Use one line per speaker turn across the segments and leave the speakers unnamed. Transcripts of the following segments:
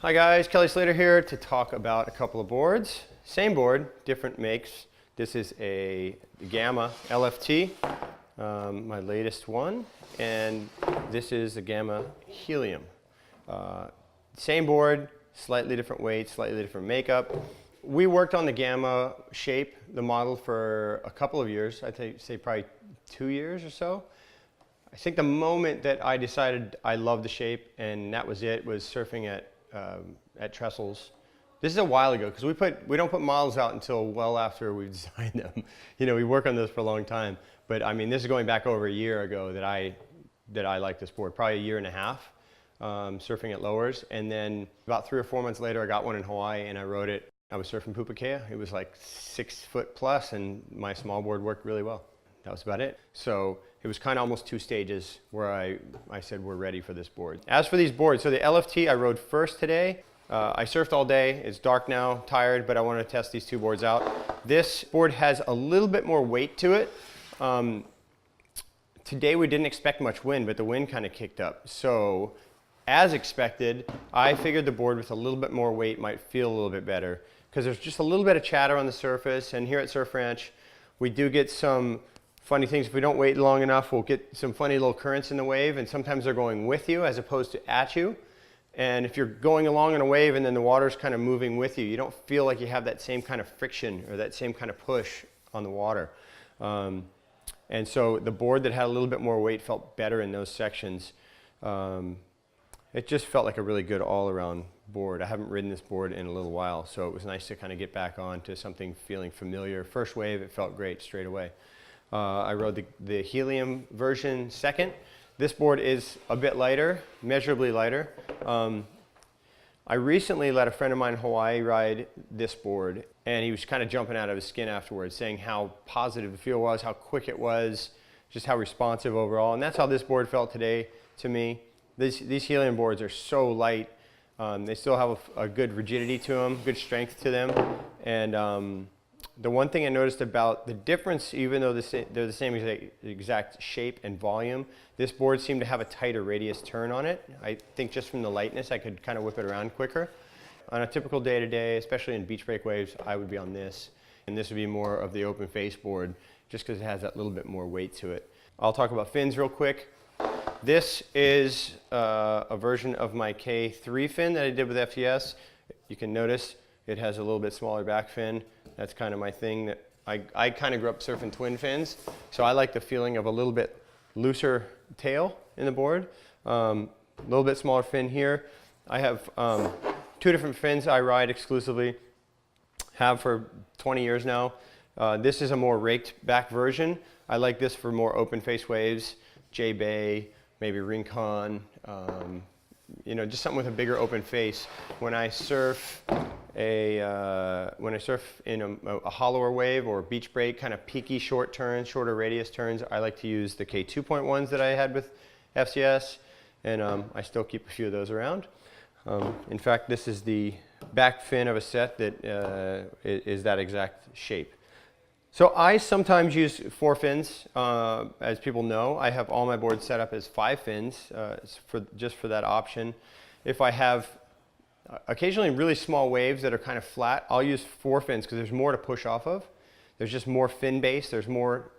Hi guys, Kelly Slater here to talk about a couple of boards. Same board, different makes. This is a Gamma LFT, my latest one, and this is a Gamma Helium. Same board, slightly different weight, slightly different makeup. We worked on the Gamma shape, the model, for a couple of years. I'd say probably 2 years or so. I think the moment that I decided I loved the shape and that was it was surfing at Trestles. This is a while ago because we don't put models out until well after we've designed them. You know, we work on this for a long time. But I mean, this is going back over a year ago that I liked this board, probably a year and a half, surfing at lowers. And then about 3 or 4 months later, I got one in Hawaii and I rode it. I was surfing Pupukea. It was like 6 foot plus and my small board worked really well. That was about it. So it was kind of almost 2 stages where I said we're ready for this board. As for these boards, so the LFT I rode first today. I surfed all day. It's dark now, tired, but I wanted to test these 2 boards out. This board has a little bit more weight to it. Today we didn't expect much wind, but the wind kind of kicked up. So as expected, I figured the board with a little bit more weight might feel a little bit better because there's just a little bit of chatter on the surface. And here at Surf Ranch, we do get some funny things. If we don't wait long enough, we'll get some funny little currents in the wave, and sometimes they're going with you as opposed to at you. And if you're going along in a wave and then the water's kind of moving with you, you don't feel like you have that same kind of friction or that same kind of push on the water. And so the board that had a little bit more weight felt better in those sections. It just felt like a really good all-around board. I haven't ridden this board in a little while, so it was nice to kind of get back on to something feeling familiar. First wave, it felt great straight away. I rode the Helium version second. This board is a bit lighter, measurably lighter. I recently let a friend of mine in Hawaii ride this board, and he was kind of jumping out of his skin afterwards, saying how positive the feel was, how quick it was, just how responsive overall. And that's how this board felt today to me. These Helium boards are so light. They still have a good rigidity to them, good strength to them. And the one thing I noticed about the difference, even though they're the same exact shape and volume, this board seemed to have a tighter radius turn on it. I think just from the lightness, I could kind of whip it around quicker. On a typical day-to-day, especially in beach break waves, I would be on this. And this would be more of the open face board, just because it has that little bit more weight to it. I'll talk about fins real quick. This is a version of my K3 fin that I did with FTS. You can notice it has a little bit smaller back fin. That's kind of my thing. That I kind of grew up surfing twin fins, so I like the feeling of a little bit looser tail in the board. A little bit smaller fin here. I have 2 different fins I ride exclusively, have for 20 years now. This is a more raked back version. I like this for more open face waves, J-Bay, maybe Rincon, you know, just something with a bigger open face. When I surf in a hollower wave or beach break, kind of peaky short turns, shorter radius turns, I like to use the K2.1s that I had with FCS, and I still keep a few of those around. In fact, this is the back fin of a set that is that exact shape. So I sometimes use 4 fins. As people know, I have all my boards set up as 5 fins, just for that option. If I have occasionally really small waves that are kind of flat, I'll use 4 fins because there's more to push off of. There's just more fin base, there's more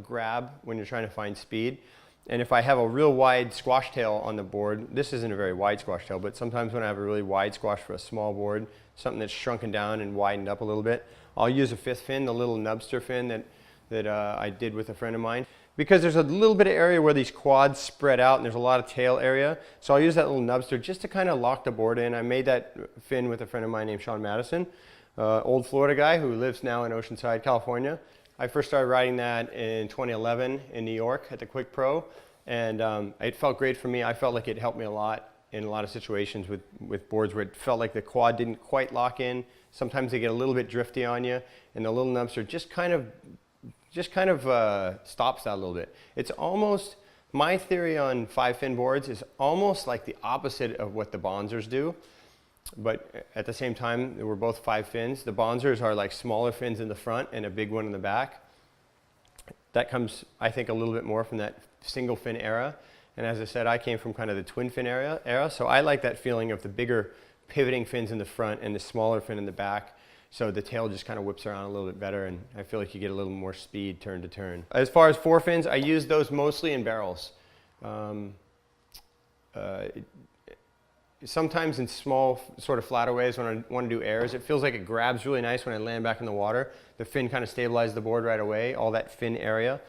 grab when you're trying to find speed. And if I have a real wide squash tail on the board, this isn't a very wide squash tail, but sometimes when I have a really wide squash for a small board, something that's shrunken down and widened up a little bit, I'll use a 5th fin, the little nubster fin that I did with a friend of mine. Because there's a little bit of area where these quads spread out and there's a lot of tail area. So I'll use that little nubster just to kind of lock the board in. I made that fin with a friend of mine named Sean Madison, old Florida guy who lives now in Oceanside, California. I first started riding that in 2011 in New York at the Quick Pro. And it felt great for me. I felt like it helped me a lot in a lot of situations with boards where it felt like the quad didn't quite lock in. Sometimes they get a little bit drifty on you, and the little nubster just kind of stops that a little bit. It's almost, my theory on 5-fin boards is almost like the opposite of what the Bonzers do. But at the same time, we're both 5 fins. The Bonzers are like smaller fins in the front and a big one in the back. That comes, I think, a little bit more from that single fin era. And as I said, I came from kind of the twin fin era, so I like that feeling of the bigger pivoting fins in the front and the smaller fin in the back. So the tail just kind of whips around a little bit better, and I feel like you get a little more speed turn to turn. As far as forefins, I use those mostly in barrels. Sometimes in small sort of flatter waves when I want to do airs, it feels like it grabs really nice when I land back in the water. The fin kind of stabilizes the board right away, all that fin area.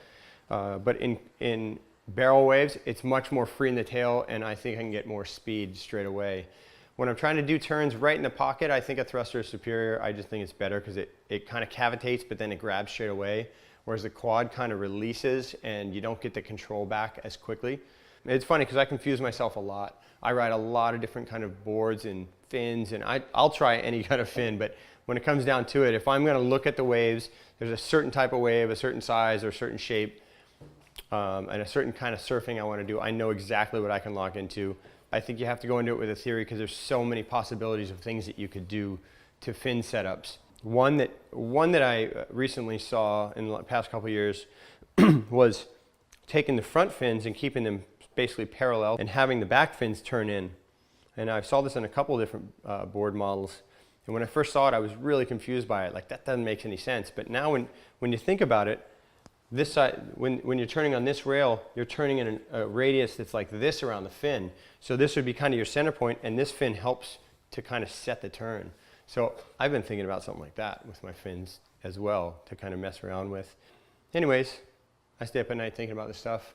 But in barrel waves, it's much more free in the tail, and I think I can get more speed straight away. When I'm trying to do turns right in the pocket, I think a thruster is superior. I just think it's better because it kind of cavitates, but then it grabs straight away. Whereas the quad kind of releases and you don't get the control back as quickly. It's funny because I confuse myself a lot. I ride a lot of different kind of boards and fins, and I'll try any kind of fin, but when it comes down to it, if I'm going to look at the waves, there's a certain type of wave, a certain size or a certain shape, and a certain kind of surfing I want to do. I know exactly what I can lock into. I think you have to go into it with a theory because there's so many possibilities of things that you could do to fin setups. One that I recently saw in the past couple of years was taking the front fins and keeping them basically parallel and having the back fins turn in. And I saw this in a couple of different board models. And when I first saw it, I was really confused by it. Like, that doesn't make any sense. But now when you think about it, this side, when you're turning on this rail, you're turning in a radius that's like this around the fin. So this would be kind of your center point, and this fin helps to kind of set the turn. So I've been thinking about something like that with my fins as well to kind of mess around with. Anyways, I stay up at night thinking about this stuff.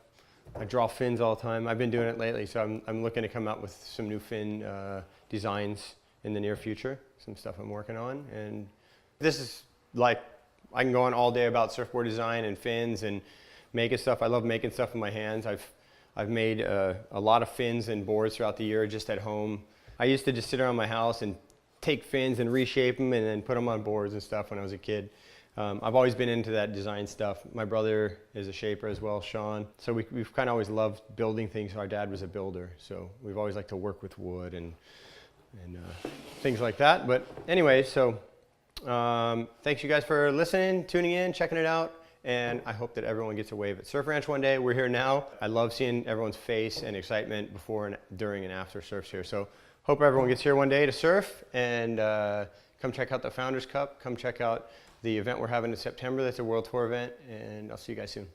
I draw fins all the time. I've been doing it lately, so I'm looking to come out with some new fin designs in the near future, some stuff I'm working on. And this is like, I can go on all day about surfboard design and fins and making stuff. I love making stuff with my hands. I've made a lot of fins and boards throughout the year just at home. I used to just sit around my house and take fins and reshape them and then put them on boards and stuff when I was a kid. I've always been into that design stuff. My brother is a shaper as well, Sean. So we've kind of always loved building things. Our dad was a builder, so we've always liked to work with wood and things like that. But anyway, so thanks you guys for listening, tuning in, checking it out. And I hope that everyone gets a wave at Surf Ranch one day. We're here now. I love seeing everyone's face and excitement before and during and after surfs here. So hope everyone gets here one day to surf, and come check out the Founders Cup. Come check out the event we're having in September. That's a World Tour event, and I'll see you guys soon.